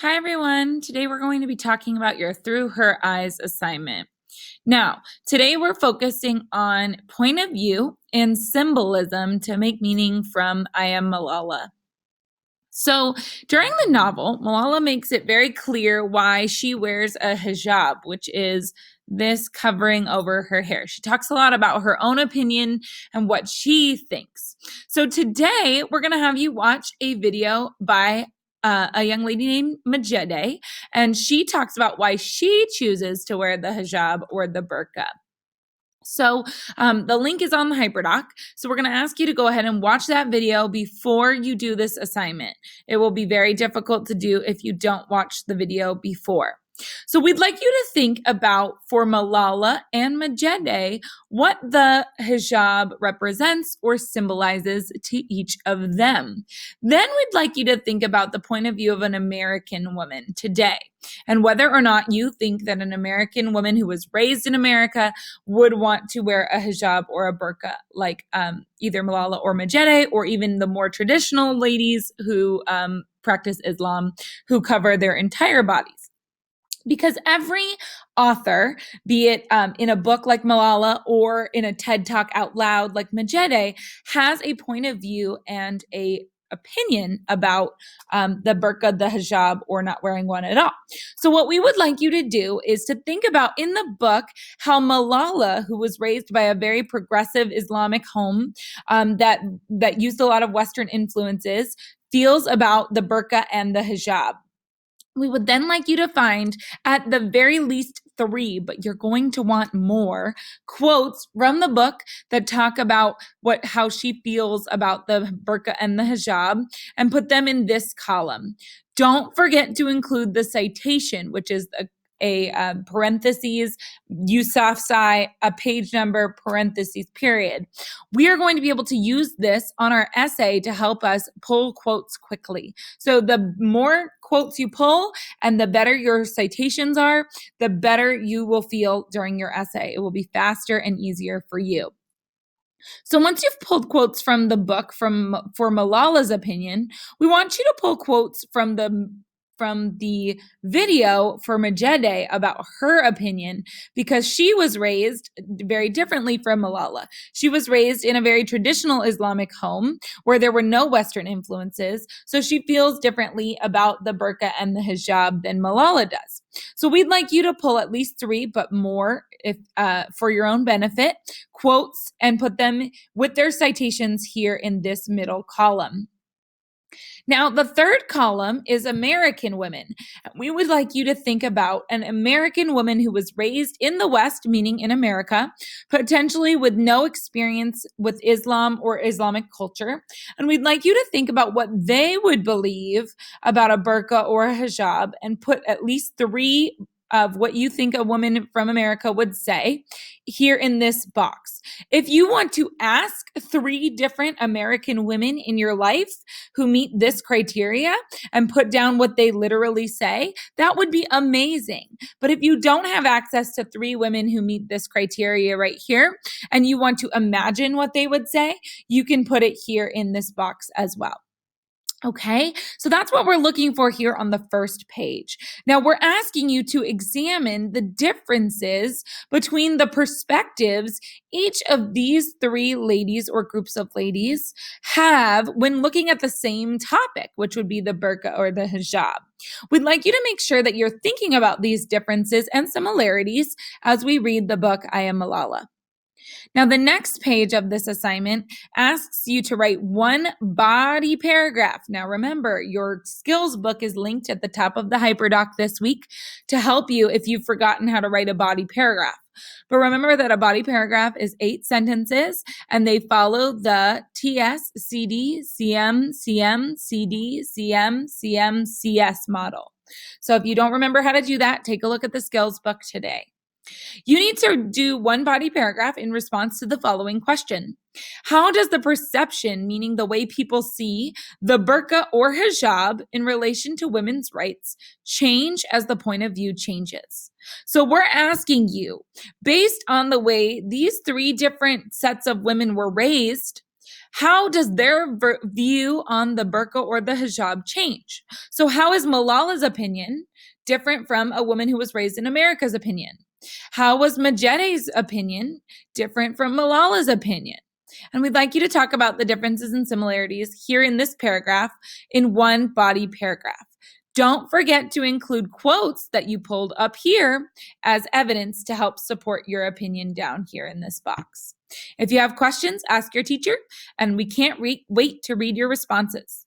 Hi, everyone. Today we're going to be talking about your Through Her Eyes assignment. Now, today we're focusing on point of view and symbolism to make meaning from I Am Malala. So, during the novel, Malala makes it very clear why she wears a hijab, which is this covering over her hair. She talks a lot about her own opinion and what she thinks. So, today we're going to have you watch a video by a young lady named Majede, and she talks about why she chooses to wear the hijab or the burqa. So the link is on the Hyperdoc. So we're going to ask you to go ahead and watch that video before you do this assignment. It will be very difficult to do if you don't watch the video before. So we'd like you to think about, for Malala and Majede, what the hijab represents or symbolizes to each of them. Then we'd like you to think about the point of view of an American woman today, and whether or not you think that an American woman who was raised in America would want to wear a hijab or a burqa, like either Malala or Majede, or even the more traditional ladies who practice Islam, who cover their entire bodies. Because every author, be it in a book like Malala or in a TED Talk out loud like Majede, has a point of view and a opinion about the burqa, the hijab, or not wearing one at all. So what we would like you to do is to think about in the book how Malala, who was raised by a very progressive Islamic home that used a lot of Western influences, feels about the burqa and the hijab. We would then like you to find at the very least 3, but you're going to want more quotes from the book that talk about how she feels about the burqa and the hijab, and put them in this column. Don't forget to include the citation, which is a parentheses, Yousafzai, a page number, parentheses, period. We are going to be able to use this on our essay to help us pull quotes quickly. So the more quotes you pull and the better your citations are, the better you will feel during your essay. It will be faster and easier for you. So once you've pulled quotes from the book for Malala's opinion, we want you to pull quotes from the video for Majede about her opinion, because she was raised very differently from Malala. She was raised in a very traditional Islamic home where there were no Western influences, so she feels differently about the burqa and the hijab than Malala does. So we'd like you to pull at least 3, but more if for your own benefit, quotes, and put them with their citations here in this middle column. Now, the third column is American women. We would like you to think about an American woman who was raised in the West, meaning in America, potentially with no experience with Islam or Islamic culture. And we'd like you to think about what they would believe about a burqa or a hijab, and put at least 3 of what you think a woman from America would say here in this box. If you want to ask 3 different American women in your life who meet this criteria and put down what they literally say, that would be amazing. But if you don't have access to 3 women who meet this criteria right here, and you want to imagine what they would say, you can put it here in this box as well. Okay, so that's what we're looking for here on the first page. Now we're asking you to examine the differences between the perspectives each of these 3 ladies or groups of ladies have when looking at the same topic, which would be the burqa or the hijab. We'd like you to make sure that you're thinking about these differences and similarities as we read the book I Am Malala. Now, the next page of this assignment asks you to write 1 body paragraph. Now, remember, your skills book is linked at the top of the Hyperdoc this week to help you if you've forgotten how to write a body paragraph. But remember that a body paragraph is 8 sentences, and they follow the TS, CD, CM, CM, CD, CM, CM, CS model. So if you don't remember how to do that, take a look at the skills book today. You need to do 1 body paragraph in response to the following question. How does the perception, meaning the way people see the burqa or hijab in relation to women's rights, change as the point of view changes? So we're asking you, based on the way these 3 different sets of women were raised, how does their view on the burqa or the hijab change? So how is Malala's opinion different from a woman who was raised in America's opinion? How was Majede's opinion different from Malala's opinion? And we'd like you to talk about the differences and similarities here in this paragraph in one body paragraph. Don't forget to include quotes that you pulled up here as evidence to help support your opinion down here in this box. If you have questions, ask your teacher, and we can't wait to read your responses.